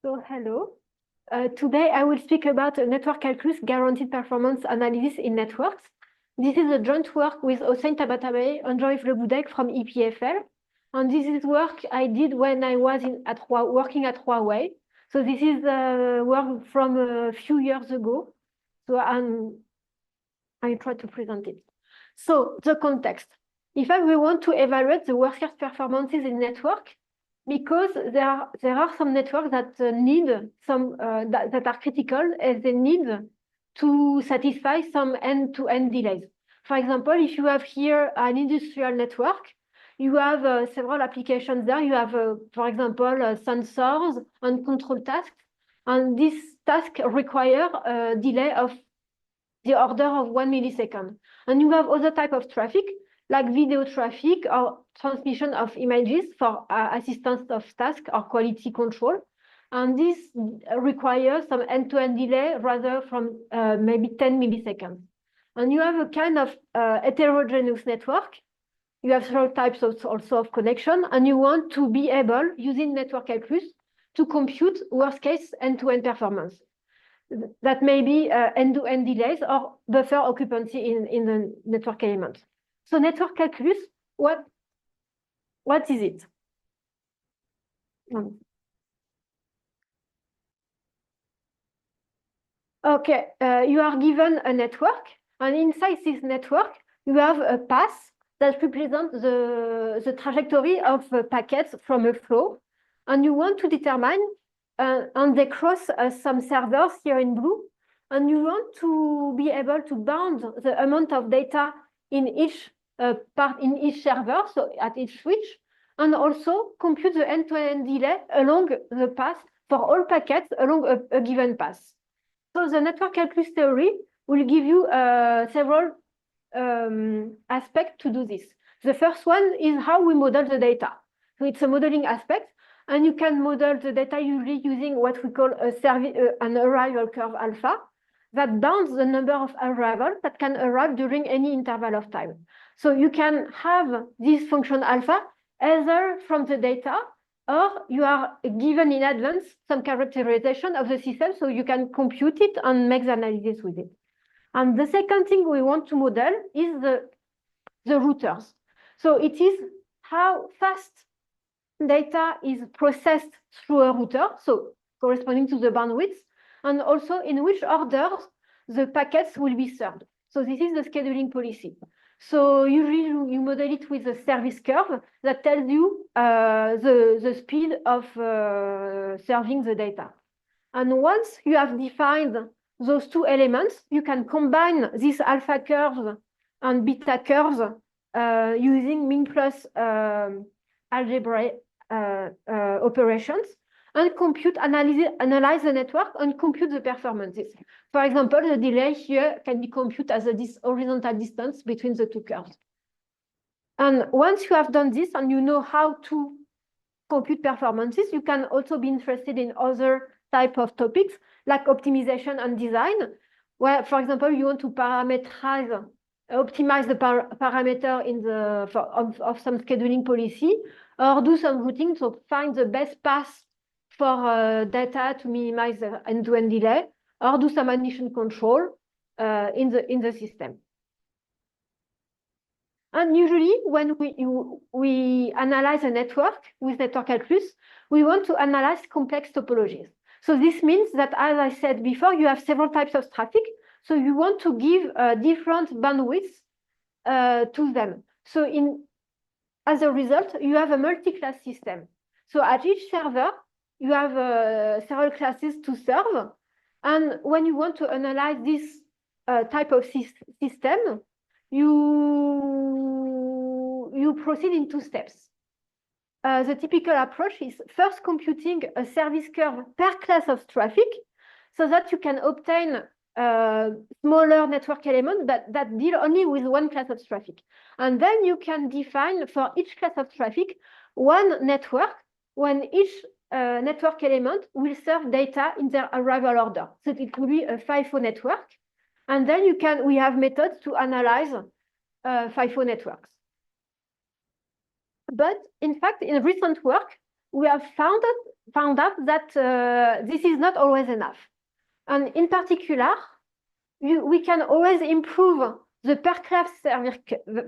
So hello. Today I will speak about network calculus guaranteed performance analysis in networks. This is a joint work with Hossein Tabatabai and Joyce Leboudec from EPFL. And this is work I did when I was working at Huawei. So this is work from a few years ago. So I try to present it. So the context. In fact, we want to evaluate the workers' performances in network, because there are some networks that need some that are critical, as they need to satisfy some end-to-end delays. For example, if you have here an industrial network, you have several applications there. You have, for example, sensors and control tasks, and this task require a delay of the order of 1 millisecond. And you have other type of traffic, like video traffic or transmission of images for assistance of task or quality control. And this requires some end-to-end delay rather from maybe 10 milliseconds. And you have a kind of heterogeneous network. You have several types also of connection, and you want to be able, using network calculus, to compute worst-case end-to-end performance. That may be end-to-end delays or buffer occupancy in the network element. So network calculus, what is it? Okay, you are given a network, and inside this network, you have a path that represents the trajectory of packets from a flow, and you want to determine, and they cross some servers here in blue, and you want to be able to bound the amount of data in each part in each server, so at each switch, and also compute the end-to-end delay along the path for all packets along a given path. So the network calculus theory will give you several aspects to do this. The first one is how we model the data. So it's a modeling aspect, and you can model the data usually using what we call an arrival curve alpha that bounds the number of arrivals that can arrive during any interval of time. So you can have this function alpha either from the data, or you are given in advance some characterization of the system, so you can compute it and make the analysis with it. And the second thing we want to model is the routers. So it is how fast data is processed through a router, so corresponding to the bandwidth, and also in which orders the packets will be served. So this is the scheduling policy. So usually you model it with a service curve that tells you the speed of serving the data. And once you have defined those two elements, you can combine these alpha curves and beta curves using min plus algebra operations, and analyze the network and compute the performances. For example, the delay here can be computed as this horizontal distance between the two curves. And once you have done this and you know how to compute performances, you can also be interested in other type of topics like optimization and design, where, for example, you want to optimize the parameter in of some scheduling policy, or do some routing to find the best path for data to minimize the end-to-end delay, or do some admission control in the system. And usually, when we analyze a network with network calculus, we want to analyze complex topologies. So this means that, as I said before, you have several types of traffic. So you want to give different bandwidths to them. So as a result, you have a multi-class system. So at each server, you have several classes to serve. And when you want to analyze this type of system, you proceed in two steps. The typical approach is first computing a service curve per class of traffic, so that you can obtain smaller network element that deal only with one class of traffic. And then you can define for each class of traffic one network when each network element will serve data in their arrival order. So it will be a FIFO network. And then we have methods to analyze FIFO networks. But in fact, in recent work, we have found out that this is not always enough. And in particular, we can always improve the per-class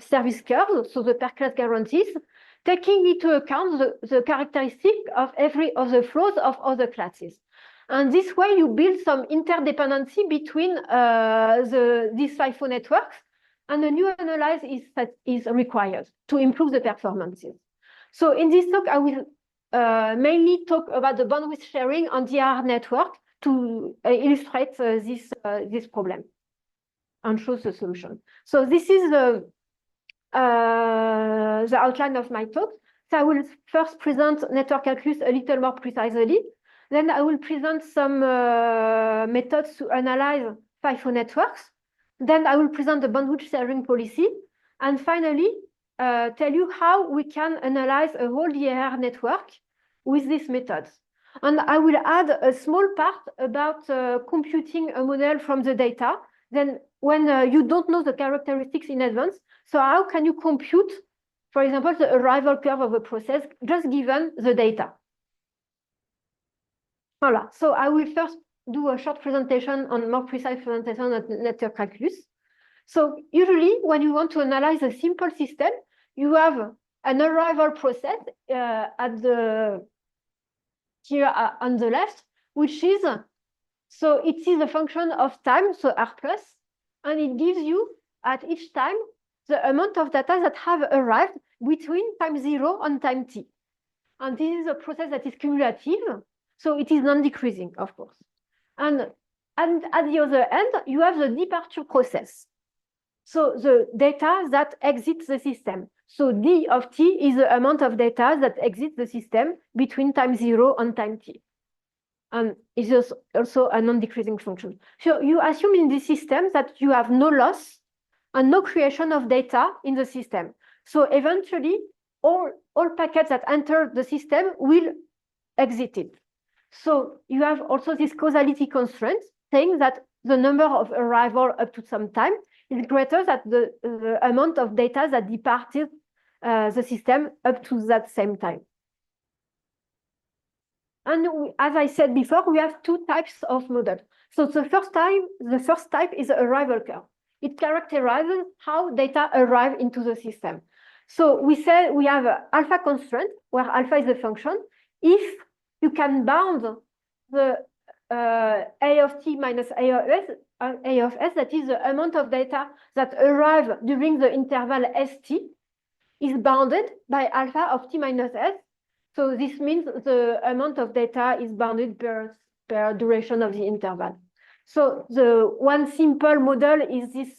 service curve, so the per-class guarantees, taking into account the characteristic of every of the flows of other classes. And this way, you build some interdependency between these FIFO networks, and a new analysis is required to improve the performances. So in this talk, I will mainly talk about the bandwidth sharing on the DRR network to illustrate this problem and show the solution. So this is the outline of my talk. So I will first present network calculus a little more precisely. Then I will present some methods to analyze FIFO networks. Then I will present the bandwidth sharing policy. And finally, tell you how we can analyze a whole DRR network with these methods. And I will add a small part about computing a model from the data. Then when you don't know the characteristics in advance, so how can you compute, for example, the arrival curve of a process just given the data? Voilà. So I will first do a short presentation on more precise presentation of network calculus. So usually when you want to analyze a simple system, you have an arrival process at the here on the left, which is, so it is a function of time, so R plus, and it gives you at each time the amount of data that have arrived between time 0 and time t. And this is a process that is cumulative, so it is non-decreasing, of course. And at the other end, you have the departure process. So the data that exits the system. So d of t is the amount of data that exits the system between time 0 and time t. And it is also a non-decreasing function. So you assume in this system that you have no loss and no creation of data in the system. So eventually, all packets that enter the system will exit it. So you have also this causality constraint saying that the number of arrival up to some time is greater than the amount of data that departed the system up to that same time. And as I said before, we have two types of model. So the first type is the arrival curve. It characterizes how data arrive into the system. So we say we have an alpha constraint, where alpha is a function. If you can bound the A of t minus A of s, that is the amount of data that arrive during the interval st, is bounded by alpha of t minus s. So this means the amount of data is bounded per duration of the interval. So the one simple model is this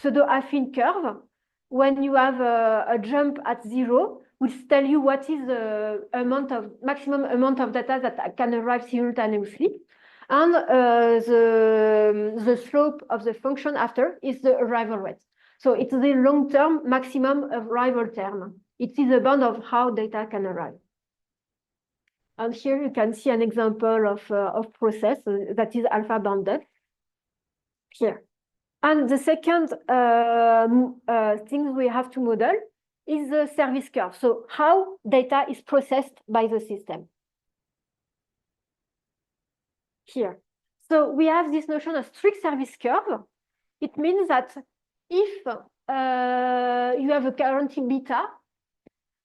pseudo-affine curve. When you have a jump at 0, which tell you what is the maximum amount of data that can arrive simultaneously. And the slope of the function after is the arrival rate. So it's the long-term maximum arrival term. It is a bound of how data can arrive. And here you can see an example of process that is alpha bounded here. And the second thing we have to model is the service curve. So how data is processed by the system. Here. So we have this notion of strict service curve. It means that if you have a guarantee beta,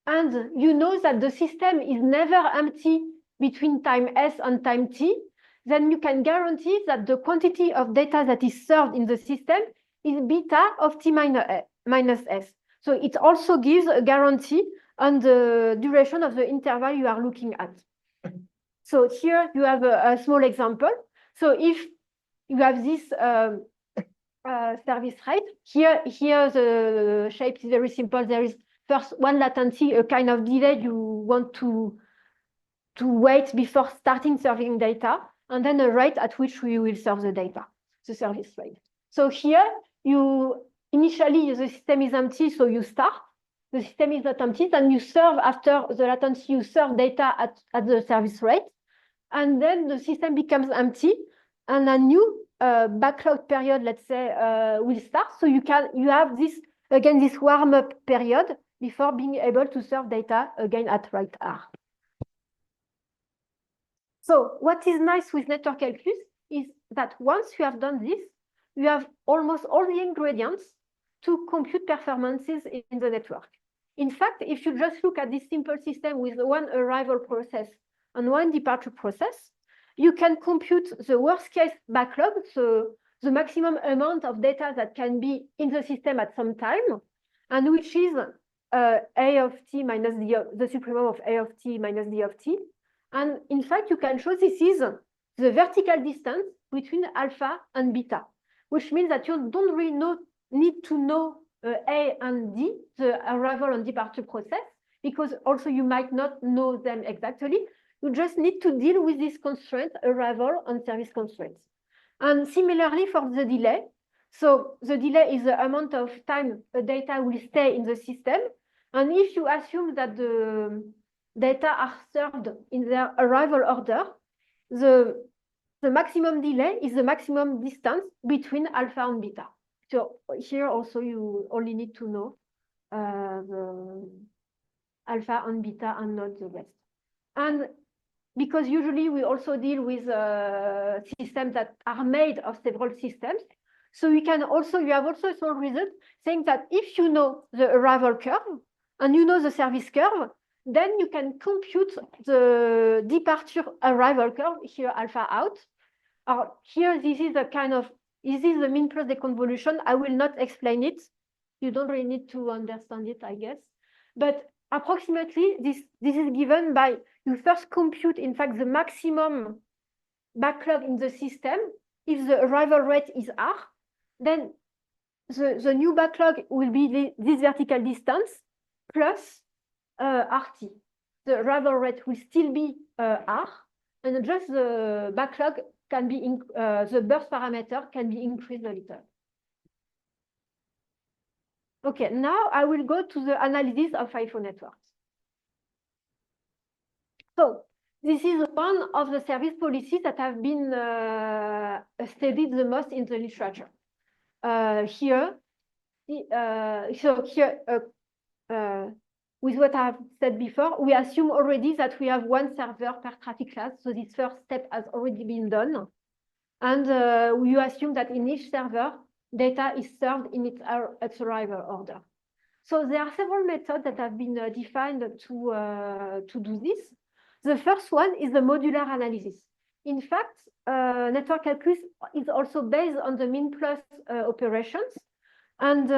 and you know that the system is never empty between time s and time t, then you can guarantee that the quantity of data that is served in the system is beta of t minus s. So it also gives a guarantee on the duration of the interval you are looking at. So here you have a small example. So if you have this service rate, here the shape is very simple. There is first one latency, a kind of delay you want to wait before starting serving data, and then a rate at which we will serve the data, the service rate. So here, initially the system is empty, so you start. The system is not empty, then you serve after the latency, you serve data at the service rate, and then the system becomes empty, and a new backlog period, let's say, will start. So you have this, again, this warm-up period before being able to serve data again at right R. So what is nice with network calculus is that once you have done this, you have almost all the ingredients to compute performances in the network. In fact, if you just look at this simple system with one arrival process and one departure process, you can compute the worst case backlog, so the maximum amount of data that can be in the system at some time, and which is A of t minus the supremum of A of t minus D of t. And in fact, you can show this is the vertical distance between alpha and beta, which means that you don't really need to know A and D, the arrival and departure process, because also you might not know them exactly. You just need to deal with this constraint, arrival and service constraints. And similarly for the delay, so the delay is the amount of time the data will stay in the system. And if you assume that the data are served in their arrival order, the maximum delay is the maximum distance between alpha and beta. So here also you only need to know the alpha and beta and not the rest. And because usually we also deal with systems that are made of several systems, so you have also a small result saying that if you know the arrival curve and you know the service curve, then you can compute the departure arrival curve, here alpha out. Or here, this is the mean plus deconvolution. I will not explain it. You don't really need to understand it, I guess. But approximately, this is given by, you first compute, in fact, the maximum backlog in the system. If the arrival rate is R, then the new backlog will be this vertical distance plus RT. The arrival rate will still be R, and just the backlog can be, the burst parameter can be increased a little. Okay, now I will go to the analysis of FIFO networks. So this is one of the service policies that have been studied the most in the literature. With what I have said before, we assume already that we have one server per traffic class. So this first step has already been done. And we assume that in each server, data is served in its arrival order. So there are several methods that have been defined to do this. The first one is the modular analysis. In fact, network calculus is also based on the min plus operations. And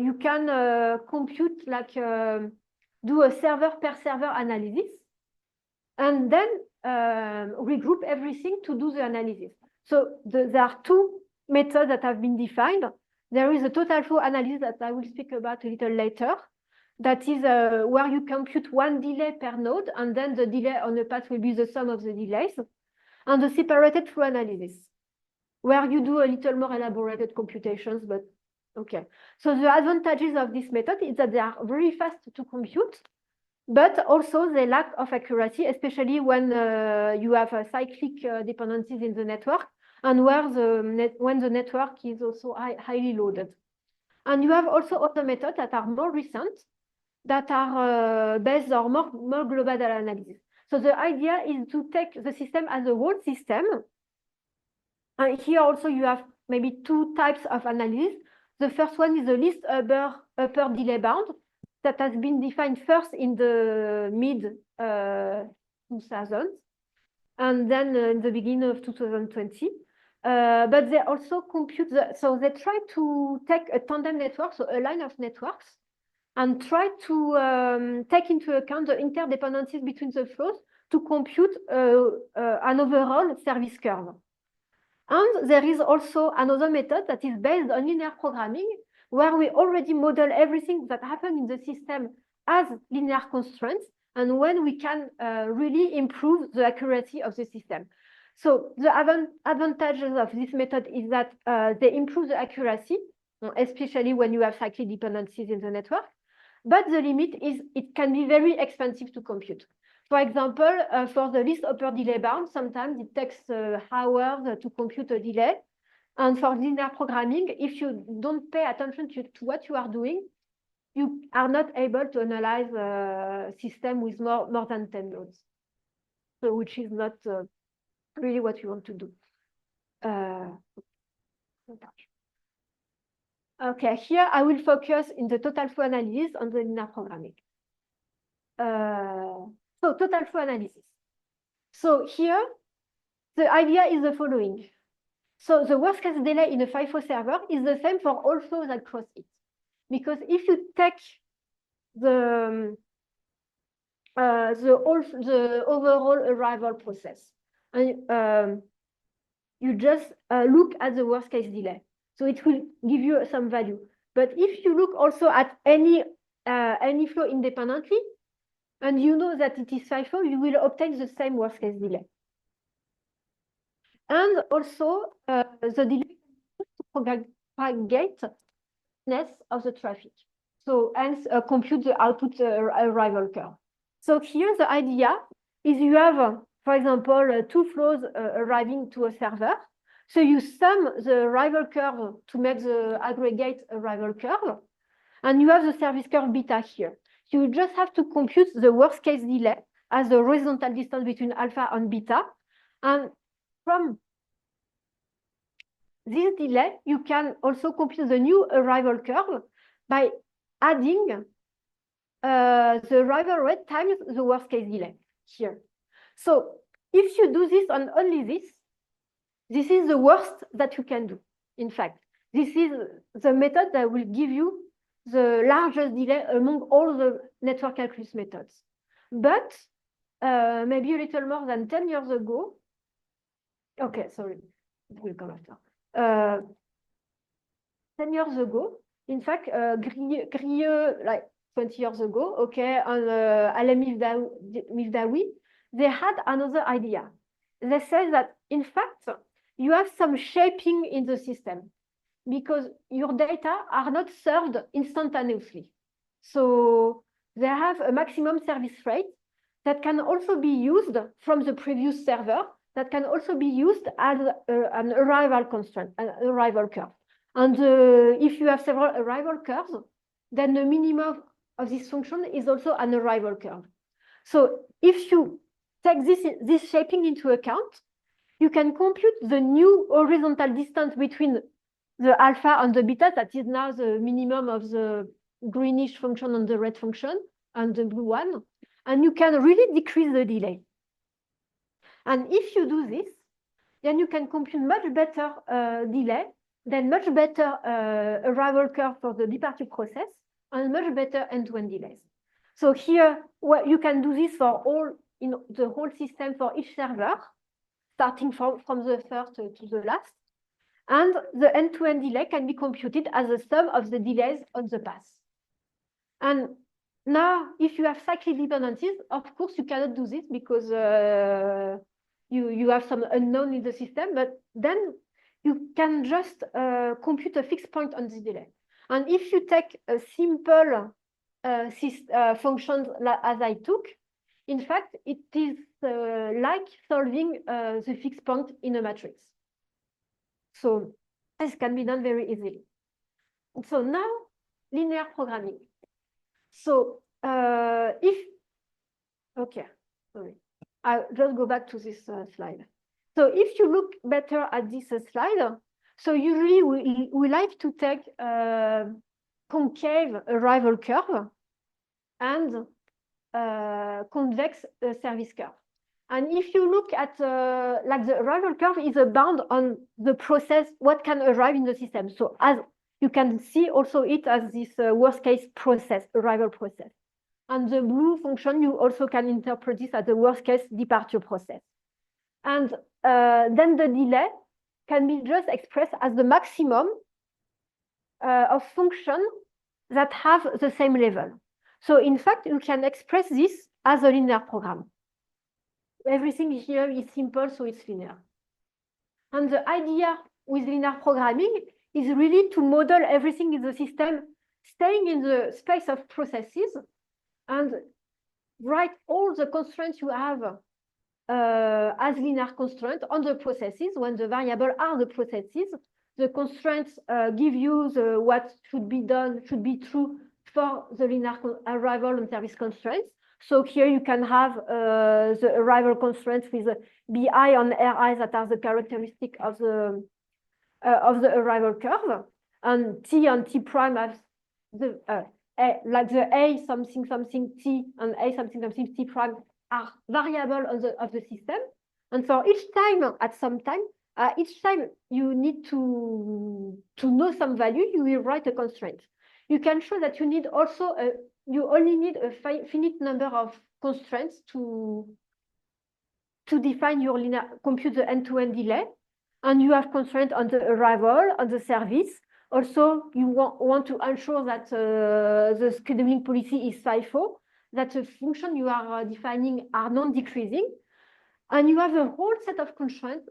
you can compute, like, do a server per server analysis, and then regroup everything to do the analysis. So there are two methods that have been defined. There is a total flow analysis that I will speak about a little later. That is where you compute one delay per node, and then the delay on the path will be the sum of the delays. And the separated flow analysis, where you do a little more elaborated computations, but okay. So the advantages of this method is that they are very fast to compute, but also they lack of accuracy, especially when you have cyclic dependencies in the network, and where when the network is also highly loaded. And you have also other methods that are more recent, that are based on more global data analysis. So the idea is to take the system as a whole system. And here also you have maybe two types of analysis. The first one is the least upper delay bound that has been defined first in the mid 2000s, and then in the beginning of 2020. But they also compute, so they try to take a tandem network, so a line of networks, and try to take into account the interdependencies between the flows to compute an overall service curve. And there is also another method that is based on linear programming, where we already model everything that happens in the system as linear constraints, and when we can really improve the accuracy of the system. So the advantages of this method is that they improve the accuracy, especially when you have cyclic dependencies in the network. But the limit is it can be very expensive to compute. For example, for the least upper delay bound, sometimes it takes hours to compute a delay. And for linear programming, if you don't pay attention to what you are doing, you are not able to analyze a system with more than 10 nodes, so which is not really what you want to do. Okay, here I will focus in the total flow analysis on the linear programming. So total flow analysis. So here, the idea is the following. So the worst case delay in a FIFO server is the same for all flows that cross it. Because if you take the overall arrival process and you just look at the worst case delay, so it will give you some value. But if you look also at any flow independently, and you know that it is FIFO, you will obtain the same worst case delay. And also the delay to propagate of the traffic. So hence compute the output arrival curve. So here the idea is you have, for example, two flows arriving to a server. So you sum the arrival curve to make the aggregate arrival curve, and you have the service curve beta here. You just have to compute the worst case delay as the horizontal distance between alpha and beta. And from this delay, you can also compute the new arrival curve by adding the arrival rate times the worst case delay here. So if you do this on only this is the worst that you can do. In fact, this is the method that will give you the largest delay among all the network calculus methods. But maybe a little more than 10 years ago, okay, sorry, it will come after. 10 years ago, in fact, Grieux, like 20 years ago, okay, and Alem Mifdaoui, they had another idea. They said that, in fact, you have some shaping in the system because your data are not served instantaneously. So they have a maximum service rate that can also be used from the previous server, that can also be used as an arrival constraint, an arrival curve. And if you have several arrival curves, then the minimum of this function is also an arrival curve. So if you take this shaping into account, you can compute the new horizontal distance between the alpha and the beta, that is now the minimum of the greenish function and the red function and the blue one, and you can really decrease the delay. And if you do this, then you can compute much better delay, then much better arrival curve for the departure process, and much better end-to-end delays. So here, well, you can do this for all in the whole system for each server, starting from the first to the last. And the end-to-end delay can be computed as a sum of the delays on the path. And now, if you have cyclic dependencies, of course, you cannot do this because you have some unknown in the system, but then you can just compute a fixed point on the delay. And if you take a simple function as I took, in fact, it is like solving the fixed point in a matrix. So this can be done very easily. So now, linear programming. So okay, sorry, I'll just go back to this slide. So if you look better at this slide, so usually we like to take concave arrival curve and convex service curve. And if you look at like the arrival curve is a bound on the process, what can arrive in the system. So as you can see also it as this worst case process, arrival process. And the blue function, you also can interpret this as the worst case departure process. And then the delay can be just expressed as the maximum of functions that have the same level. So in fact, you can express this as a linear program. Everything here is simple, so it's linear. And the idea with linear programming is really to model everything in the system, staying in the space of processes, and write all the constraints you have as linear constraint on the processes. When the variable are the processes, the constraints give you what should be done, should be true for the linear arrival and service constraints. So here you can have the arrival constraints with BI and RI that are the characteristic of the arrival curve, and T and T prime as the like the A something something T and A something something T prime are variable of the system. And for each time, at some time, each time you need to know some value, you will write a constraint. You can show that you need also you only need a finite number of constraints to define your linear, compute the end-to-end delay, and you have constraint on the arrival, on the service. Also, you want to ensure that the scheduling policy is FIFO, that the function you are defining are non-decreasing, and you have a whole set of constraints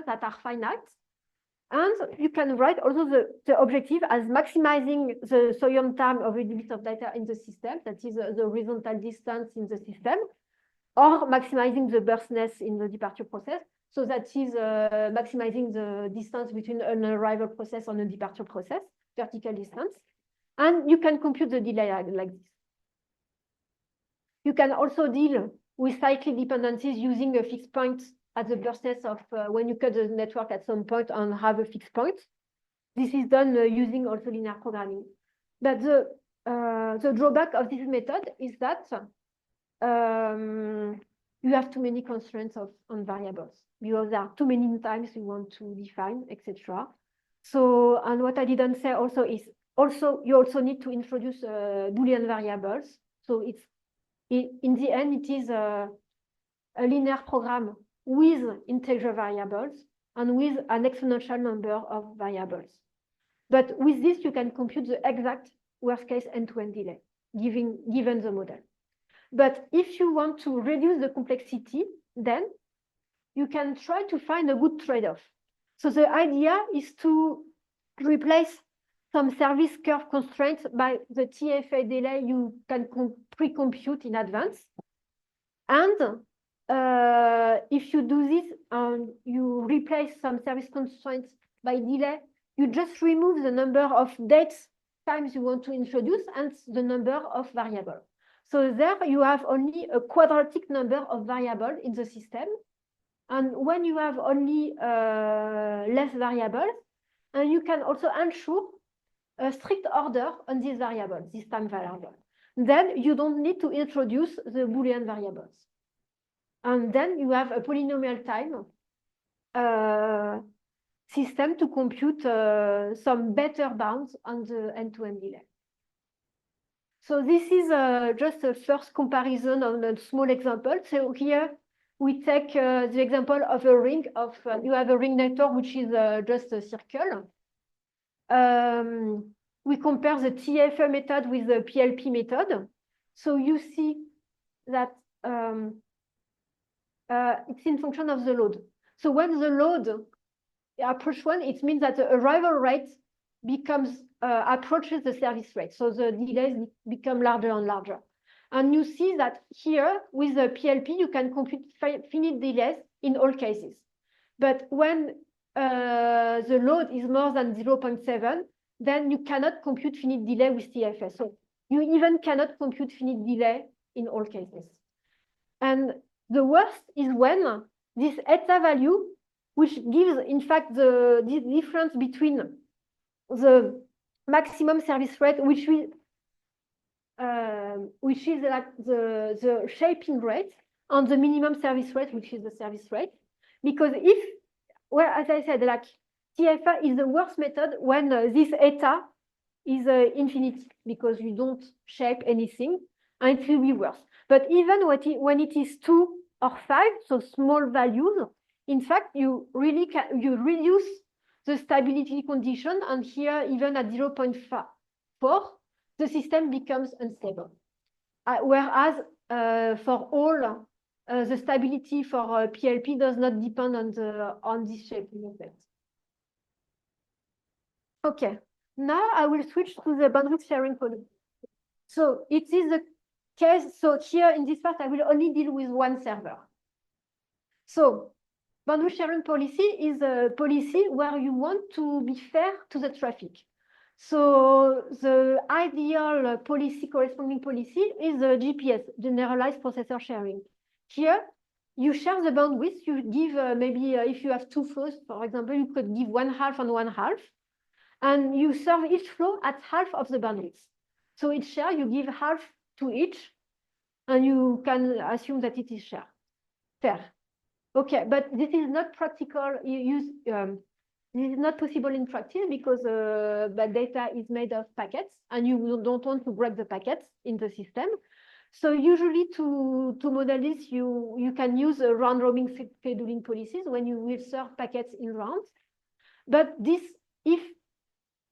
that are finite. And you can write also the objective as maximizing the Sawyer time of a bit of data in the system, that is the horizontal distance in the system, or maximizing the burstness in the departure process. So that is maximizing the distance between an arrival process and a departure process, vertical distance. And you can compute the delay like this. You can also deal with cyclic dependencies using a fixed point at the burstness of when you cut the network at some point and have a fixed point. This is done using also linear programming. But the drawback of this method is that you have too many constraints on variables, because there are too many times you want to define, etc. So, and what I didn't say also is you also need to introduce Boolean variables. So in the end, it is a linear program with integer variables and with an exponential number of variables. But with this, you can compute the exact worst case end-to-end delay, given the model. But if you want to reduce the complexity, then you can try to find a good trade-off. So the idea is to replace some service curve constraints by the TFA delay you can pre-compute in advance. And if you do this and you replace some service constraints by delay, you just remove the number of dates times you want to introduce and the number of variables. So there you have only a quadratic number of variables in the system. And when you have only less variables, and you can also ensure a strict order on these variables, this time variable. Then you don't need to introduce the Boolean variables. And then you have a polynomial time system to compute some better bounds on the end-to-end delay. So this is just a first comparison on a small example. So here we take the example of a ring of, you have a ring network, which is just a circle. We compare the TFA method with the PLP method. So you see that it's in function of the load. So when the load approach 1, it means that the arrival rate becomes approaches the service rate. So the delays become larger and larger. And you see that here with the PLP, you can compute finite delays in all cases. But when the load is more than 0.7, then you cannot compute finite delay with TFS. So you even cannot compute finite delay in all cases. And the worst is when this eta value, which gives, in fact, the difference between the maximum service rate, which is like the shaping rate, and the minimum service rate, which is the service rate. Because if, well, as I said, like TFA is the worst method when this eta is infinite, because you don't shape anything, and it will be worse. But even when it is 2 or 5, so small values, in fact, you really can, you reduce the stability condition, and here even at 0.4, the system becomes unstable. Whereas for all, the stability for PLP does not depend on this shaping effect. Okay, now I will switch to the bandwidth sharing policy. So it is the case. So here in this part, I will only deal with one server. So bandwidth sharing policy is a policy where you want to be fair to the traffic. So the ideal policy, corresponding policy, is the GPS, generalized processor sharing. Here, you share the bandwidth. You give maybe if you have two flows, for example, you could give 1/2 and 1/2, and you serve each flow at half of the bandwidth. So each share, you give half to each, and you can assume that it is shared. Fair. Okay, but this is not practical. This is not possible in practice because the data is made of packets, and you don't want to break the packets in the system. So usually to model this, you can use a round-robin scheduling policies when you will serve packets in rounds. But this, if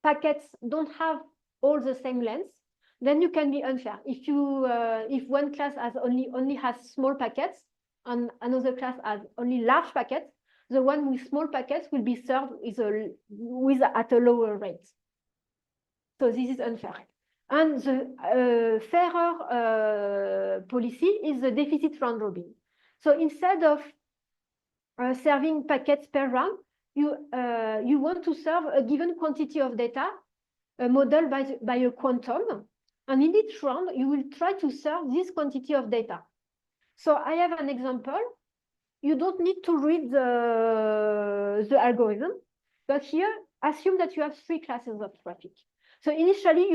packets don't have all the same length, then you can be unfair. If one class has only has small packets and another class has only large packets, the one with small packets will be served at a lower rate. So this is unfair. And the fairer policy is the deficit round robin. So instead of serving packets per round, you want to serve a given quantity of data modeled by a quantum. And in each round, you will try to serve this quantity of data. So I have an example. You don't need to read the algorithm, but here, assume that you have 3 classes of traffic. So initially,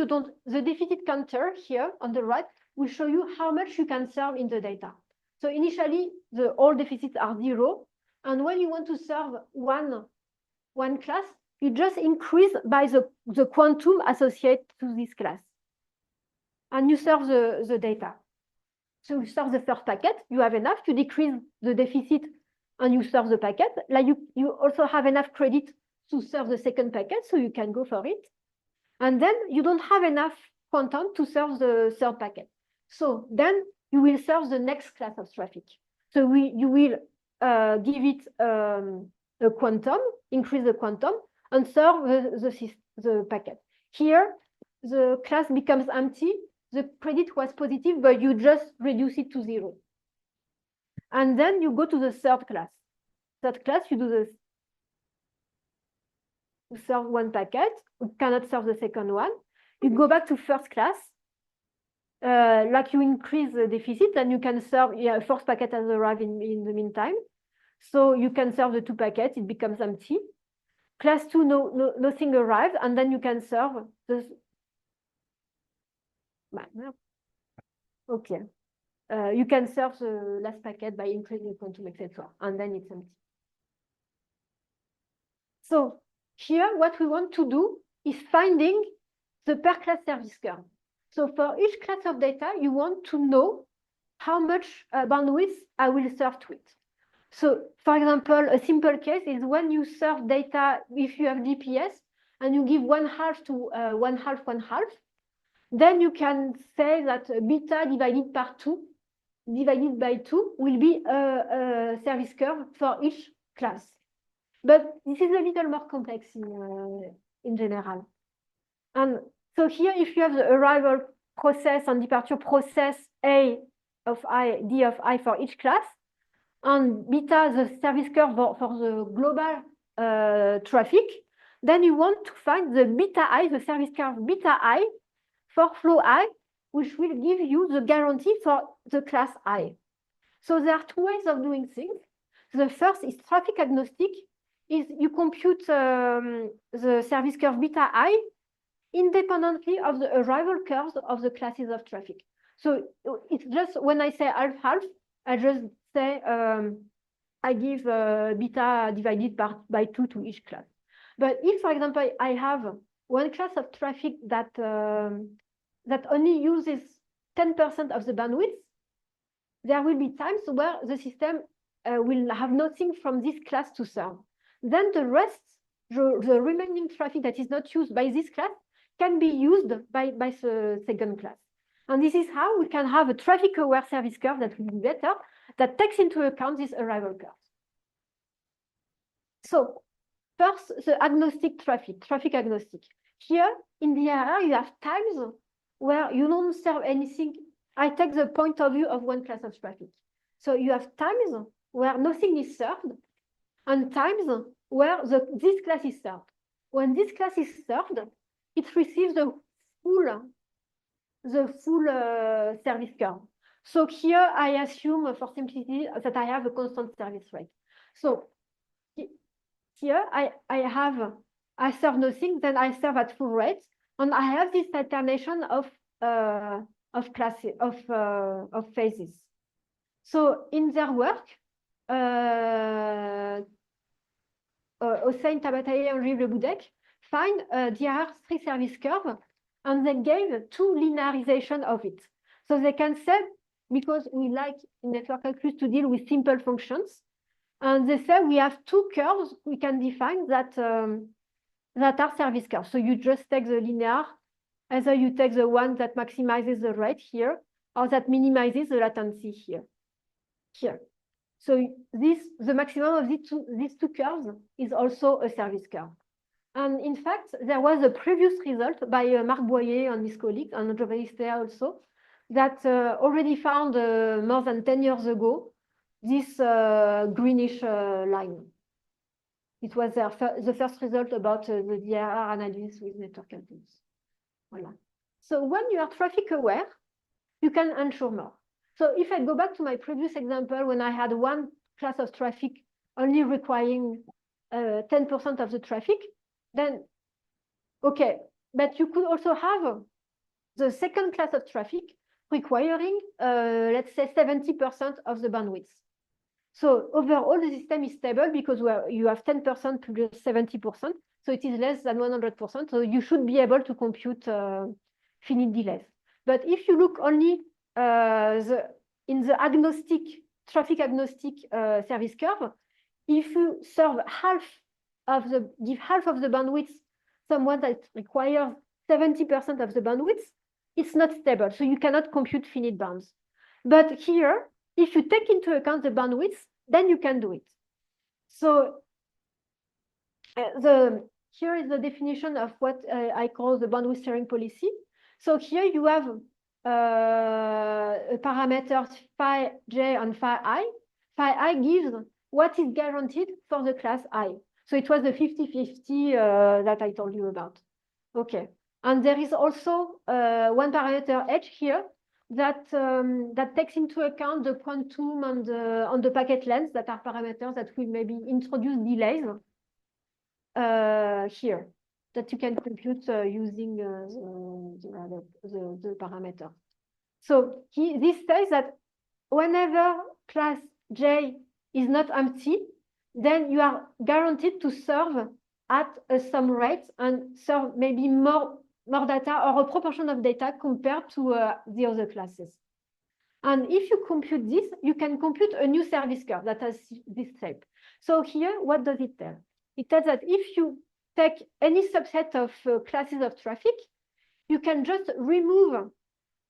the deficit counter here on the right will show you how much you can serve in the data. So initially, all deficits are 0. And when you want to serve one class, you just increase by the quantum associated to this class. And you serve the data. So you serve the first packet, you have enough to decrease the deficit, and you serve the packet. Like you also have enough credit to serve the second packet, so you can go for it. And then you don't have enough quantum to serve the third packet. So then you will serve the next class of traffic. So you will give it a quantum, increase the quantum, and serve the packet. Here, the class becomes empty. The credit was positive, but you just reduce it to 0. And then you go to the third class. Third class, you do this. You serve one packet, you cannot serve the second one. You go back to first class. Like you increase the deficit, and you can serve, first packet has arrived in the meantime. So you can serve the 2 packets, it becomes empty. Class 2, nothing arrived, and then you can serve the. Okay. You can serve the last packet by increasing the quantum, etc. And then it's empty. So here, what we want to do is finding the per class service curve. So for each class of data, you want to know how much bandwidth I will serve to it. So for example, a simple case is when you serve data, if you have GPS, and you give 1/2 to 1/2, 1/2, then you can say that beta divided by 2 will be a service curve for each class. But this is a little more complex in general. And so here, if you have the arrival process and departure process A of I, D of I for each class, and beta, the service curve for the global traffic, then you want to find the beta I, the service curve beta I, for flow I, which will give you the guarantee for the class I. So there are 2 ways of doing things. The first is traffic agnostic, is you compute the service curve beta I independently of the arrival curves of the classes of traffic. So it's just, when I say half, I just say I give beta divided by 2 to each class. But if, for example, I have one class of traffic that only uses 10% of the bandwidth, there will be times where the system will have nothing from this class to serve. Then the rest, the remaining traffic that is not used by this class, can be used by the second class. And this is how we can have a traffic-aware service curve that will be better, that takes into account this arrival curve. So first, the agnostic traffic agnostic. Here in the area, you have times where you don't serve anything. I take the point of view of one class of traffic. So you have times where nothing is served, and times where this class is served. When this class is served, it receives the full service curve. So here I assume for simplicity that I have a constant service rate. So here I serve nothing, then I serve at full rate, and I have this alternation of classes of phases. So in their work, Hossein Tabatabai and Gilles Le Boudec find DRR3 service curve, and they gave two linearization of it. So they can say, because we like in network calculus to deal with simple functions, and they say we have two curves we can define that are service curves. So you just take the linear, either you take the one that maximizes the rate here, or that minimizes the latency here. So the maximum of these two curves is also a service curve. And in fact, there was a previous result by Marc Bouillard and his colleagues, and Giovanni Stea also, that already found more than 10 years ago this greenish line. It was the first result about the DRR analysis with network calculus. Voilà. So when you are traffic aware, you can ensure more. So if I go back to my previous example, when I had one class of traffic only requiring 10% of the traffic, then, okay, but you could also have the second class of traffic requiring, let's say, 70% of the bandwidth. So overall, the system is stable because you have 10% plus 70%, so it is less than 100%. So you should be able to compute finite delays. But if you look only in the traffic agnostic service curve, if you serve give half of the bandwidth, someone that requires 70% of the bandwidth, it's not stable. So you cannot compute finite bounds. But here, if you take into account the bandwidth, then you can do it. So here is the definition of what I call the bandwidth sharing policy. So here you have parameters phi j and phi I. Phi I gives what is guaranteed for the class I. So it was the 50-50 that I told you about. Okay. And there is also one parameter h here that takes into account the quantum and the packet length that are parameters that will maybe introduce delays here that you can compute using the parameter. So this says that whenever class J is not empty, then you are guaranteed to serve at some rate and serve maybe more data or a proportion of data compared to the other classes. And if you compute this, you can compute a new service curve that has this shape. So here, what does it tell? It tells that if you take any subset of classes of traffic, you can just remove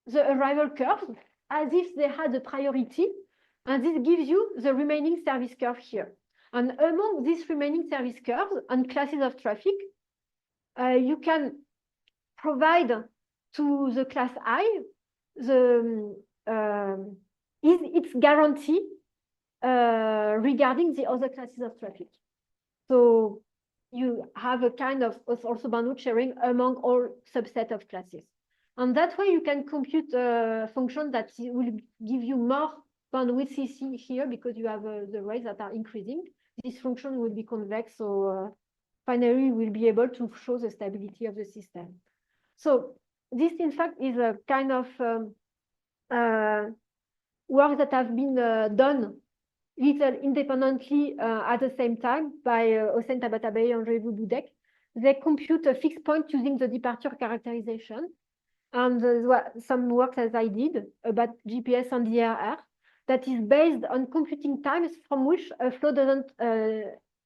the arrival curves as if they had a priority, and this gives you the remaining service curve here. And among these remaining service curves and classes of traffic, you can provide to the class I its guarantee regarding the other classes of traffic. So you have a kind of also bandwidth sharing among all subset of classes. And that way you can compute a function that will give you more bandwidth CC here because you have the rates that are increasing. This function will be convex, so finally we'll be able to show the stability of the system. So this, in fact, is a kind of work that have been done little independently at the same time by Hossein Tabatabai and Gilles Le Boudec. They compute a fixed point using the departure characterization. And some work that I did about GPS and DRR that is based on computing times from which a flow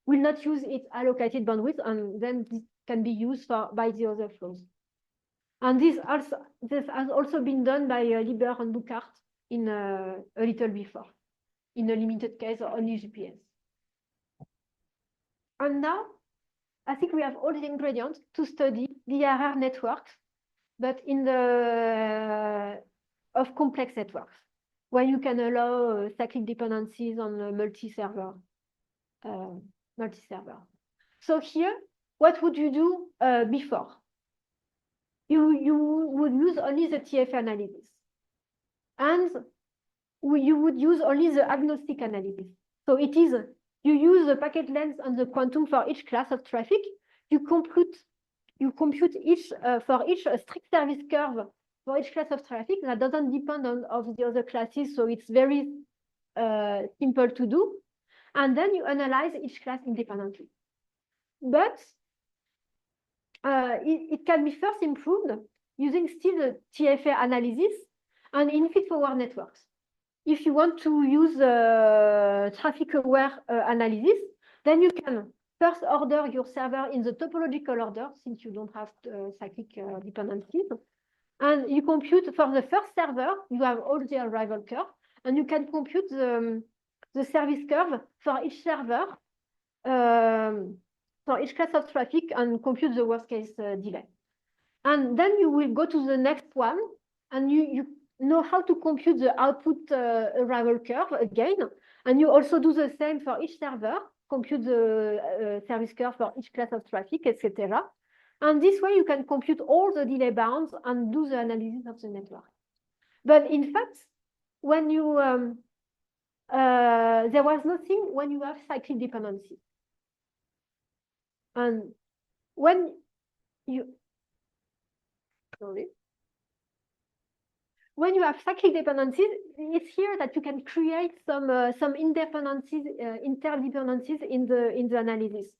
will not use its allocated bandwidth, and then this can be used by the other flows. And this has also been done by Lieber and Bouillard in a little before, in a limited case only GPS. And now I think we have all the ingredients to study DRR networks, but in of complex networks, where you can allow cyclic dependencies on multi-server. So here, what would you do before? you would use only the TF analysis. And you would use only the agnostic analysis. So it is, you use the packet length and the quantum for each class of traffic. You compute each for each strict service curve for each class of traffic that doesn't depend on of the other classes. So it's very simple to do. And then you analyze each class independently. But it can be first improved using still the TFA analysis and in feed-forward networks. If you want to use traffic-aware analysis, then you can first order your server in the topological order, since you don't have cyclic dependencies. And you compute for the first server, you have all the arrival curve, and you can compute the service curve for each server, for each class of traffic, and compute the worst case delay. And then you will go to the next one, and you know how to compute the output arrival curve again. And you also do the same for each server, compute the service curve for each class of traffic, etc. And this way you can compute all the delay bounds and do the analysis of the network. But in fact, when you there was nothing when you have cyclic dependency. And when you when you have cyclic dependencies, it's here that you can create some interdependencies in the analysis.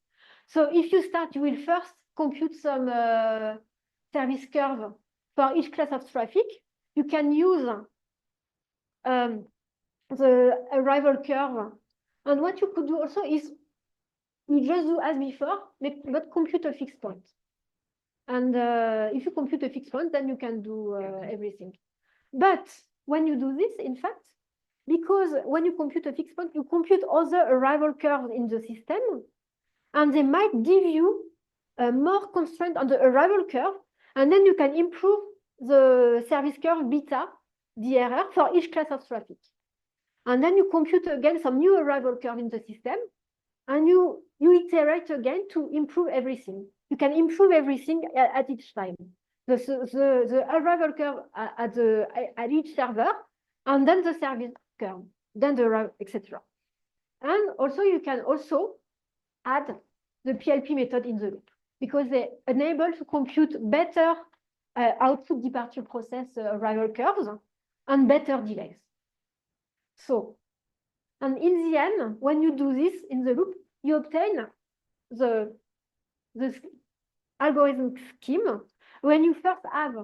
So if you start, you will first compute some service curve for each class of traffic. You can use the arrival curve. And what you could do also is you just do as before, but compute a fixed point. And if you compute a fixed point, then you can do everything. But when you do this, in fact, because when you compute a fixed point, you compute other arrival curves in the system, and they might give you more constraint on the arrival curve, and then you can improve the service curve beta, DRR, for each class of traffic. And then you compute again some new arrival curve in the system, and you iterate again to improve everything. You can improve everything at each time. The arrival curve at each server, and then the service curve, then the etc. And also you can also add the PLP method in the loop, because they enable to compute better output departure process arrival curves and better delays. So, and in the end, when you do this in the loop, you obtain the algorithm scheme. When you first have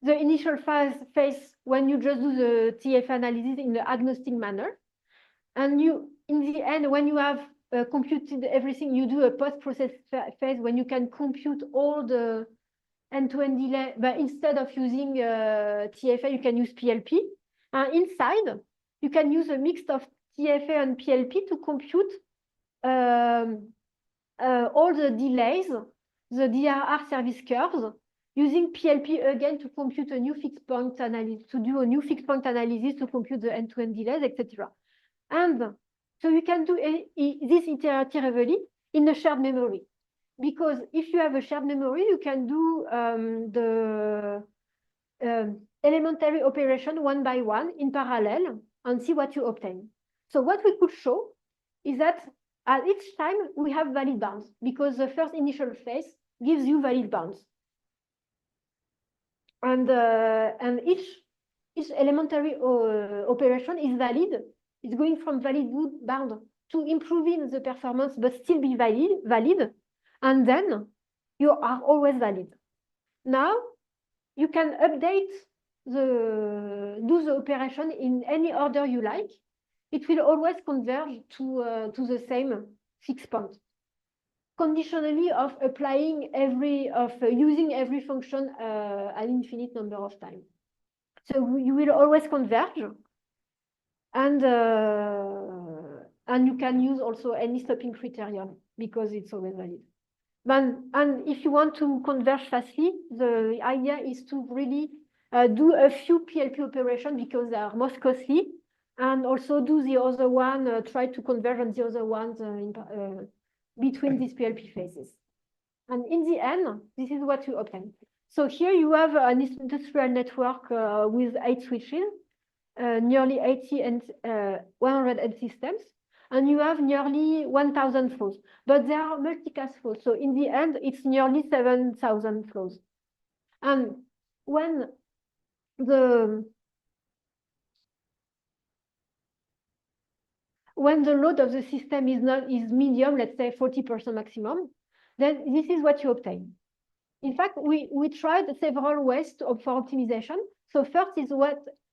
the initial phase when you just do the TF analysis in the agnostic manner, and you, in the end, when you have computed everything, you do a post-process phase when you can compute all the end-to-end delay, but instead of using TFA, you can use PLP. And inside, you can use a mix of TFA and PLP to compute all the delays, the DRR service curves, using PLP again to compute a new fixed point analysis, to do a new fixed point analysis to compute the end-to-end delays, etc. And so you can do this iteratively in a shared memory, because if you have a shared memory, you can do the elementary operation one by one in parallel and see what you obtain. So what we could show is that at each time we have valid bounds, because the first initial phase gives you valid bounds. And each elementary operation is valid. It's going from valid bound to improving the performance, but still be valid. And then you are always valid. Now you can update do the operation in any order you like. It will always converge to the same fixed point, conditionally of applying using every function an infinite number of times. So you will always converge, and you can use also any stopping criterion because it's always valid. And if you want to converge fastly, the idea is to really do a few PLP operations because they are most costly, and also do the other one, try to converge on the other ones between these PLP phases. And in the end, this is what you obtain. So here you have an industrial network with 8 switches, nearly 80 and 100 end systems, and you have nearly 1,000 flows. But there are multicast flows. So in the end, it's nearly 7,000 flows. And when the load of the system is medium, let's say 40% maximum, then this is what you obtain. In fact, we tried several ways for optimization. So first is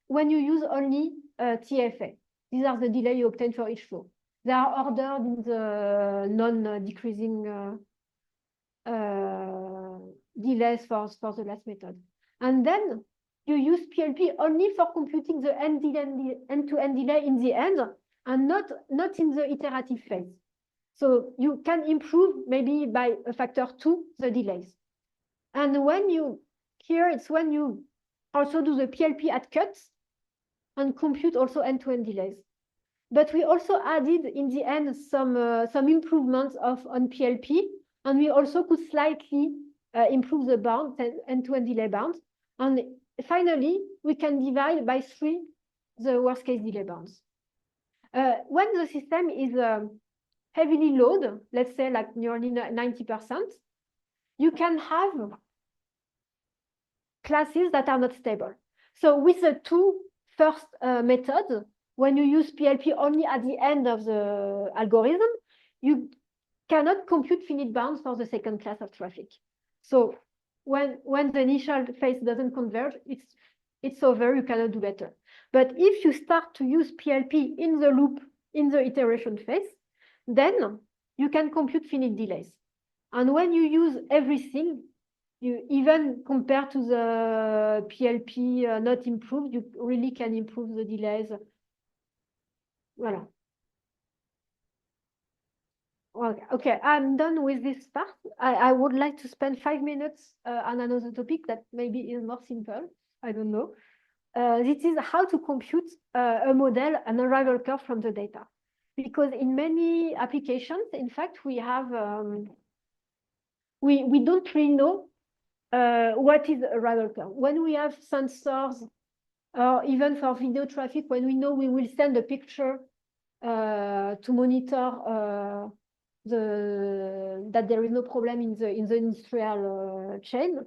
when you use only TFA. These are the delay you obtain for each flow. They are ordered in the non-decreasing delays for the last method. And then you use PLP only for computing the end-to-end delay in the end, and not in the iterative phase. So you can improve maybe by a factor 2 the delays. And it's when you also do the PLP at cuts and compute also end-to-end delays. But we also added in the end some improvements on PLP, and we also could slightly improve the bounds and end-to-end delay bounds. And finally, we can divide by 3 the worst case delay bounds. When the system is heavily loaded, let's say like nearly 90%, you can have classes that are not stable. So with the 2 first methods, when you use PLP only at the end of the algorithm, you cannot compute finite bounds for the second class of traffic. So when the initial phase doesn't converge, it's over, you cannot do better. But if you start to use PLP in the loop, in the iteration phase, then you can compute finite delays. And when you use everything, you even compared to the PLP not improved, you really can improve the delays. Voilà. Okay, I'm done with this part. I would like to spend 5 minutes on another topic that maybe is more simple. I don't know. This is how to compute a model, an arrival curve from the data. Because in many applications, in fact, we have we don't really know what is arrival curve. When we have sensors, or even for video traffic, when we know we will send a picture to monitor that there is no problem in the industrial chain,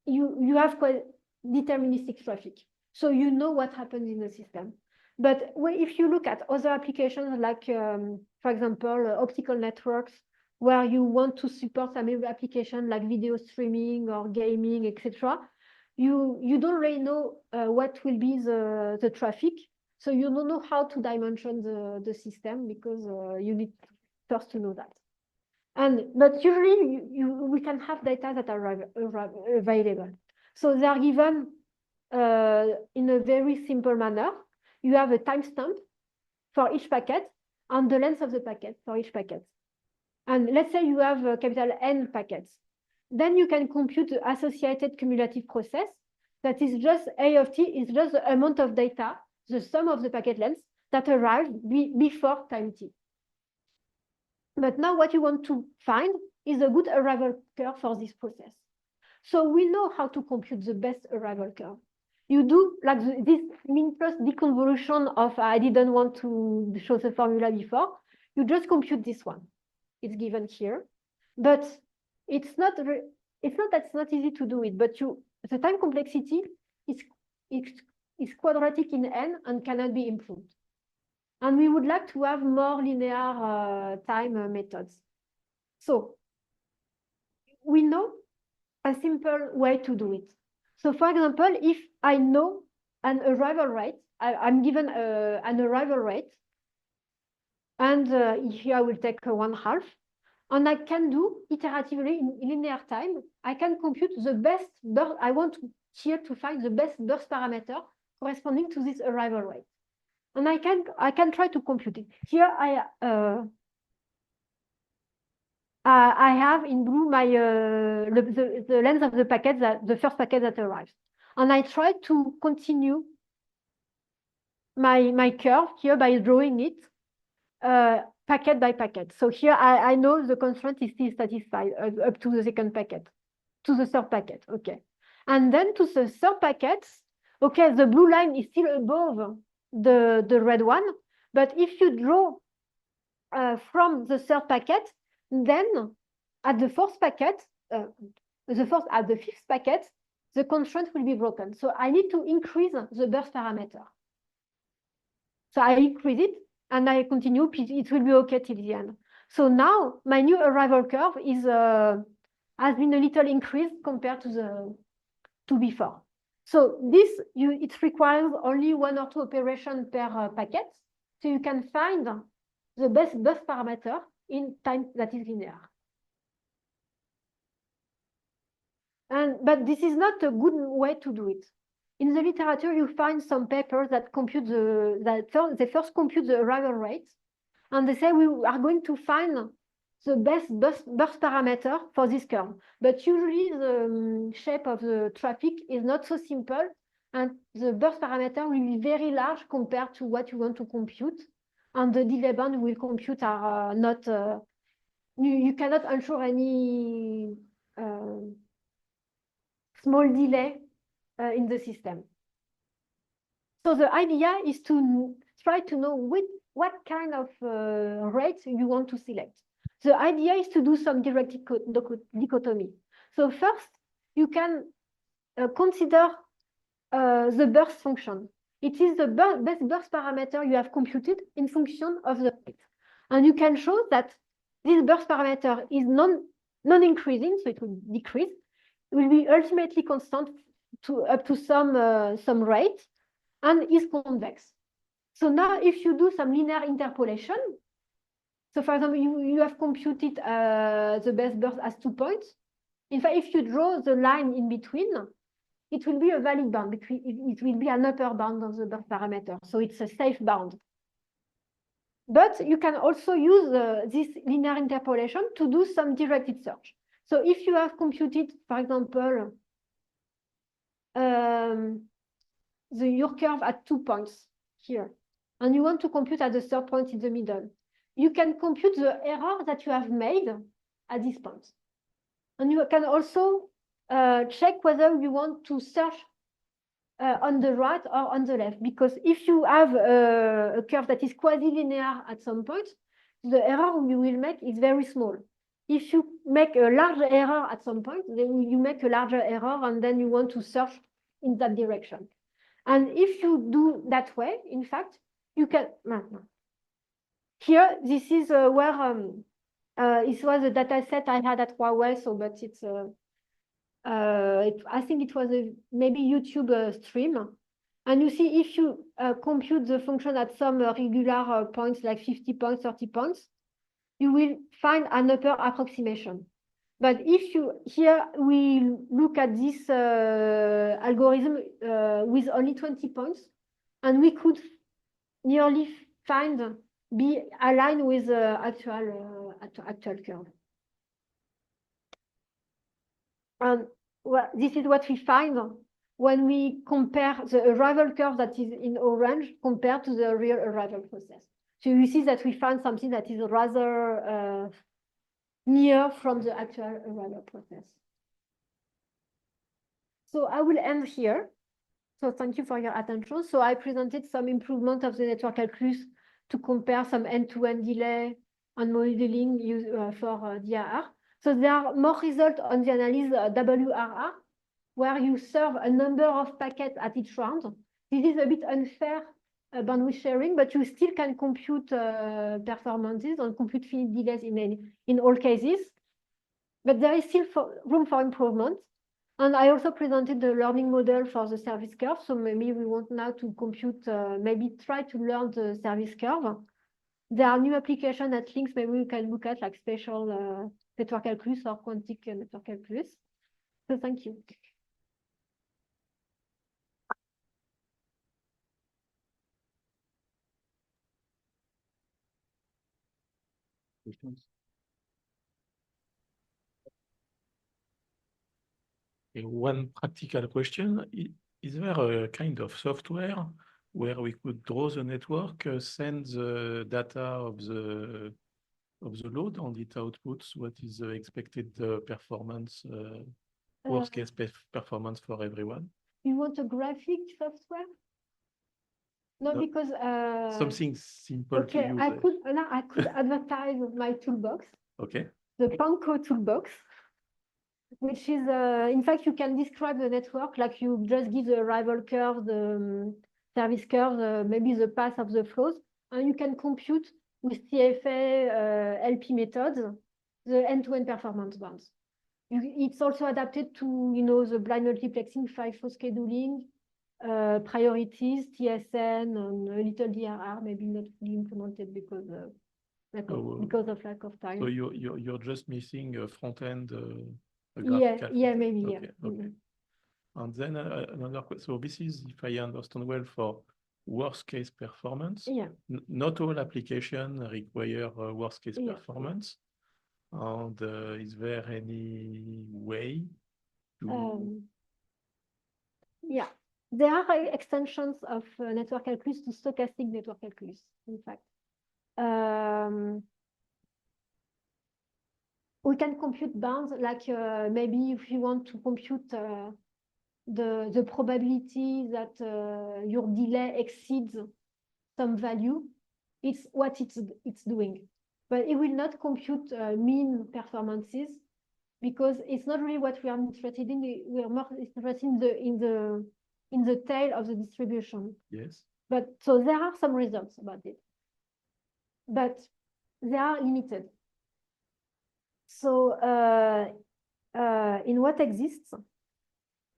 you have quite deterministic traffic, so you know what happens in the system. But if you look at other applications, like for example optical networks, where you want to support some application like video streaming or gaming, etc., you don't really know what will be the traffic. So you don't know how to dimension the system, because you need first to know that. But usually we can have data that are available. So they are given in a very simple manner. You have a timestamp for each packet and the length of the packet for each packet. And let's say you have capital N packets. Then you can compute the associated cumulative process. That is just A of t is just the amount of data, the sum of the packet lengths that arrived before time t. But now what you want to find is a good arrival curve for this process. So we know how to compute the best arrival curve. You do like this mean plus deconvolution of, I didn't want to show the formula before. You just compute this one. It's given here. But it's not that it's not easy to do it, but the time complexity is quadratic in n and cannot be improved. And we would like to have more linear time methods. So we know a simple way to do it. So for example, if I know an arrival rate, I'm given an arrival rate, and here I will take 1/2, and I can do iteratively in linear time. I can compute the best burst. I want here to find the best burst parameter corresponding to this arrival rate. And I can try to compute it. Here I have in blue my the length of the packet, the first packet that arrives. And I try to continue my curve here by drawing it packet by packet. So here I know the constraint is still satisfied up to the second packet, to the third packet. Okay. And then to the third packet, okay, the blue line is still above the red one. But if you draw from the third packet, then at the fourth packet, at the fifth packet, the constraint will be broken. So I need to increase the burst parameter. So I increase it and I continue, it will be okay till the end. So now my new arrival curve is has been a little increased compared to before. So this it requires only 1 or 2 operations per packet. So you can find the best burst parameter in time that is linear. But this is not a good way to do it. In the literature, you find some papers that compute they first compute the arrival rate, and they say we are going to find the best burst parameter for this curve. But usually the shape of the traffic is not so simple, and the burst parameter will be very large compared to what you want to compute, and the delay band will compute are not. You cannot ensure any small delay in the system. So the idea is to try to know what kind of rate you want to select. The idea is to do some direct dichotomy. So first, you can consider the burst function. It is the best burst parameter you have computed in function of the rate. And you can show that this burst parameter is non-increasing, so it will decrease. It will be ultimately constant up to some rate and is convex. So now if you do some linear interpolation, so for example, you have computed the best burst as 2 points. In fact, if you draw the line in between, it will be a valid bound. It will be an upper bound of the burst parameter. So it's a safe bound. But you can also use this linear interpolation to do some directed search. So if you have computed, for example, your curve at 2 points here, and you want to compute at the third point in the middle, you can compute the error that you have made at this point. And you can also check whether you want to search on the right or on the left, because if you have a curve that is quasi-linear at some point, the error you will make is very small. If you make a large error at some point, then you make a larger error, and then you want to search in that direction. And if you do that way, in fact, you can. Here, this is where it was a data set I had at Huawei, so but it's I think it was maybe YouTube stream. And you see, if you compute the function at some regular points, like 50 points, 30 points, you will find an upper approximation. But if you, here we look at this algorithm with only 20 points, and we could nearly be aligned with the actual curve. And well, this is what we find when we compare the arrival curve that is in orange compared to the real arrival process. So you see that we find something that is rather near from the actual arrival process. So I will end here. So thank you for your attention. So I presented some improvement of the network calculus to compare some end-to-end delay and modeling for DRR. So there are more results on the analysis WRR, where you serve a number of packets at each round. This is a bit unfair bandwidth sharing, but you still can compute performances and compute finite delays in all cases. But there is still room for improvement. And I also presented the learning model for the service curve. So maybe we want now to compute, maybe try to learn the service curve. There are new applications at links, maybe we can look at like spatial network calculus or quantic network calculus. So thank you. One practical question, is there a kind of software where we could draw the network, send the data of the load on its outputs, what is the expected performance, worst case performance for everyone? You want a graphic software? No, No, because something simple to use. I could advertise my toolbox. Okay. The Panko toolbox, which is in fact you can describe the network like you just give the arrival curve, the service curve, maybe the path of the flows, and you can compute with CFA LP methods the end-to-end performance bounds. It's also adapted to the blind multiplexing, FIFO scheduling, priorities, TSN, and a little DRR, maybe not fully implemented because of lack of time. So you're just missing a front end. Yeah, maybe. Okay, yeah. okay. Mm-hmm. And then another question. So this is, if I understand well, for worst case performance. Yeah. Not all applications require worst case performance. And is there any way to? Yeah, there are extensions of network calculus to stochastic network calculus, in fact. We can compute bounds, like maybe if you want to compute the probability that your delay exceeds some value, it's what it's doing. But it will not compute mean performances, because it's not really what we are interested in. We are more interested in the tail of the distribution. Yes. But so there are some results about it, but they are limited. So in what exists,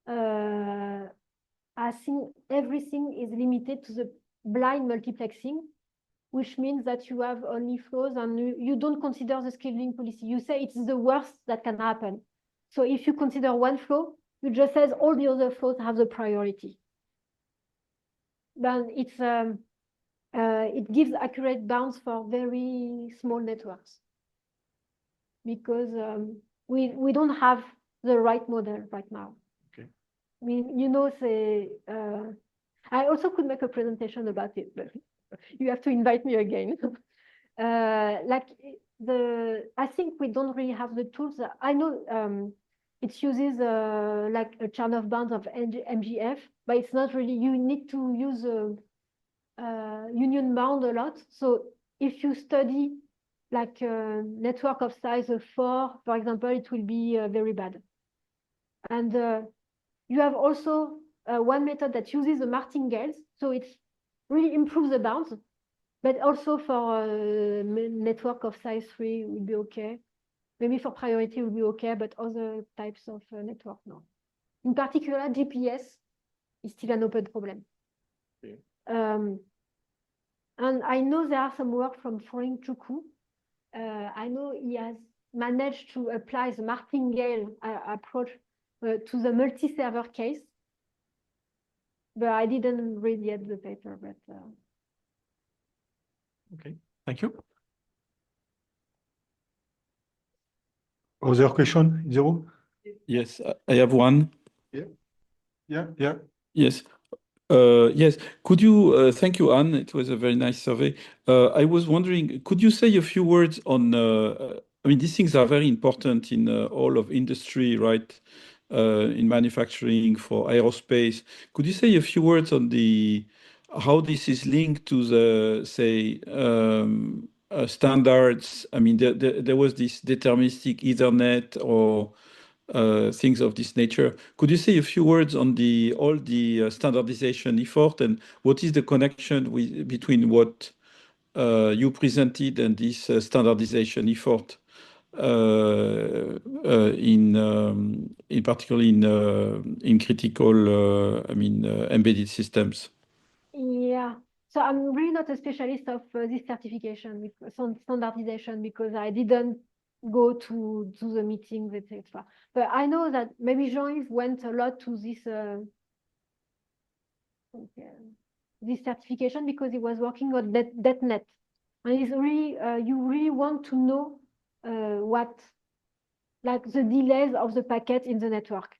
I think everything is limited to the blind multiplexing, which means that you have only flows and you don't consider the scheduling policy. You say it's the worst that can happen. So if you consider one flow, you just say all the other flows have the priority. Then it gives accurate bounds for very small networks, because we don't have the right model right now. Okay. I mean, I also could make a presentation about it, but you have to invite me again. I think we don't really have the tools. I know it uses like a Chernoff bounds of MGF, but it's not really. You need to use union bound a lot. So if you study like a network of size of 4, for example, it will be very bad. And you have also one method that uses the martingales, so it really improves the bounds, but also for network of size 3 will be okay. Maybe for priority will be okay, but other types of network, no. In particular, GPS is still an open problem. Okay. And I know there are some work from Frank Chukwu. I know he has managed to apply the martingale approach to the multi-server case, but I didn't read yet the paper. But okay, thank you. Other question, Zero? Yes, I have one. Yeah. Yes. Yes. Could you, thank you, Anne. It was a very nice survey. I was wondering, could you say a few words on, I mean, these things are very important in all of industry, right? In manufacturing, for aerospace. Could you say a few words on how this is linked to the, say, standards? I mean, there was this deterministic Ethernet or things of this nature. Could you say a few words on all the standardization effort, and what is the connection between what you presented and this standardization effort, in particularly in critical, embedded systems? yeah, so I'm really not a specialist of this certification, standardization, because I didn't go to the meetings, etc. But I know that maybe Jean-Yves went a lot to this certification because he was working on .NET. And it's really, you really want to know like the delays of the packet in the network.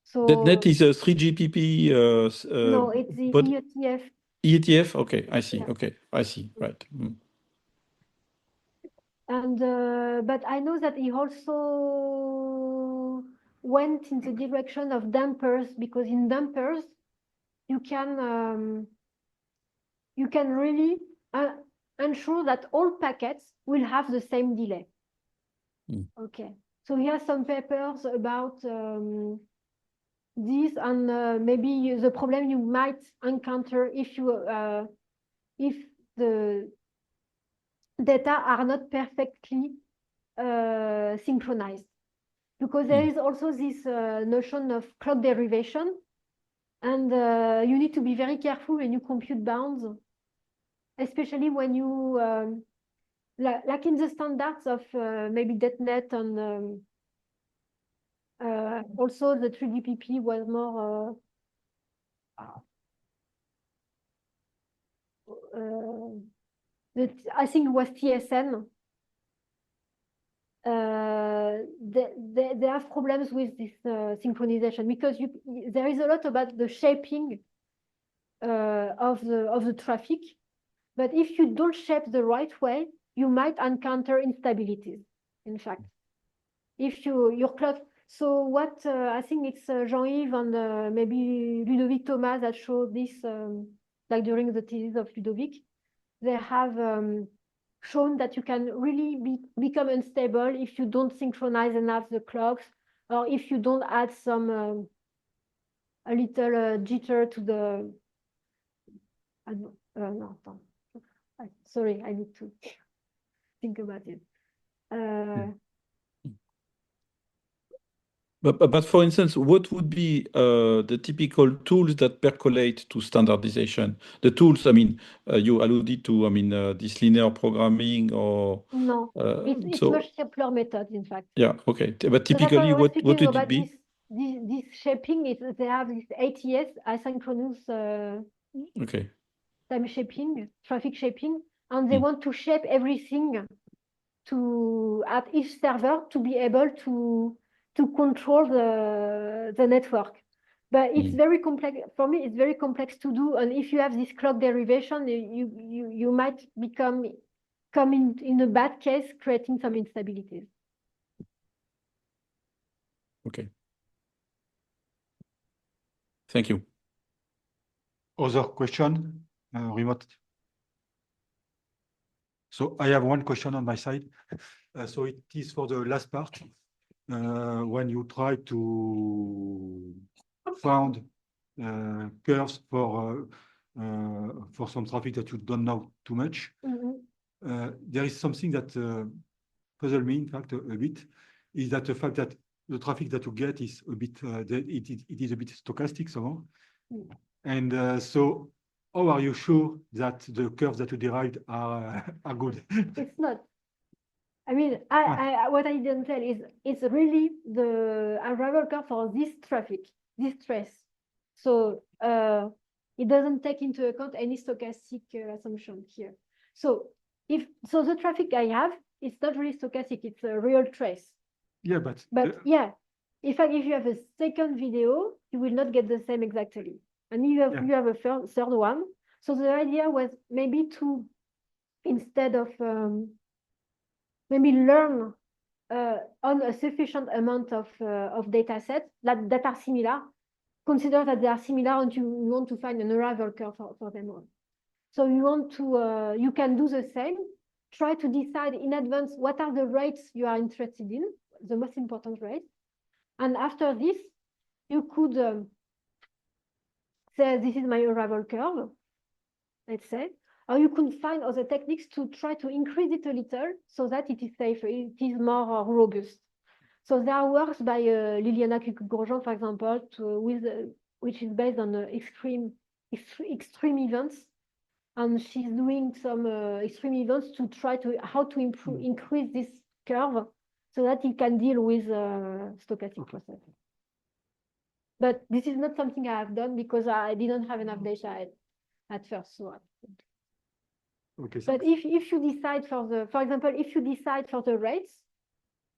So .NET is a 3GPP. no, it's the IETF. ETF? Okay, I see. Yeah. Okay, I see. Right. Mm. And but I know that he also went in the direction of dampers, because in dampers you can really ensure that all packets will have the same delay. Mm. Okay, so he has some papers about this, and maybe the problem you might encounter if the data are not perfectly synchronized, because there is also this notion of clock derivation, and you need to be very careful when you compute bounds, especially when you like in the standards of maybe .NET, and also the 3DPP was more I think it was TSN. They have problems with this synchronization, because there is a lot about the shaping of the traffic, but if you don't shape the right way, you might encounter instabilities. In fact, if your clock. So what I think it's Jean-Yves and maybe Ludovic Thomas that showed this, like during the thesis of Ludovic, they have shown that you can really become unstable if you don't synchronize enough the clocks, or if you don't add some a little jitter to the. No, sorry, I need to think about it. But for instance, what would be the typical tools that percolate to standardization? The tools, I mean, you alluded to, I mean, this linear programming or... No, it's so, much simpler methods, in fact. yeah, okay. But So that's why typically, I was what speaking would it about be? this shaping. They have this ATS, asynchronous Okay. time shaping, traffic shaping, and they Mm. want to shape everything at each server to be able to control the network. But it's very complex. For me, it's very complex to do. And if you have this clock derivation, you might come in a bad case, creating some instabilities. Okay. Thank you. Other question, remote. So I have one question on my side. So it is for the last part. When you try to find curves for some traffic that you don't know too much, there is something that puzzles me, in fact, a bit, is that the fact that the traffic that you get is a bit, it is a bit stochastic somehow. And so how are you sure that the curves that you derived are good? It's not. I mean, what I didn't tell is it's really the arrival curve for this traffic, this trace. So it doesn't take into account any stochastic assumption here. So the traffic I have, it's not really stochastic, it's a real trace. Yeah, but yeah, in fact, if you have a second video, you will not get the same exactly. And you have a third one. So the idea was maybe to, instead of maybe learn on a sufficient amount of data sets that are similar, consider that they are similar, and you want to find an arrival curve for them all. So you want to, you can do the same, try to decide in advance what are the rates you are interested in, the most important rates. And after this, you could say, this is my arrival curve, let's say, or you could find other techniques to try to increase it a little so that it is safer, it is more robust. So there are works by Liliana Cucu-Grosjean, for example, which is based on extreme events, and she's doing some extreme events to try to increase this curve so that it can deal with stochastic process. But this is not something I have done because I didn't have enough data at first. So. Okay. But if you decide for example, if you decide for the rates,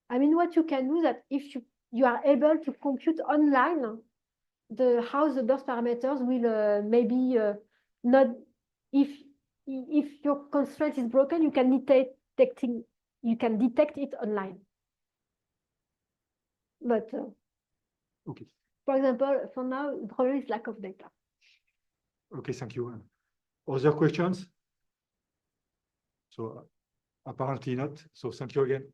I mean, what you can do that if you are able to compute online how the burst parameters will maybe not if your constraint is broken, you can detect it online. But Okay. for example, for now, the problem is lack of data. Okay, thank you. Other questions? So apparently not. So thank you again.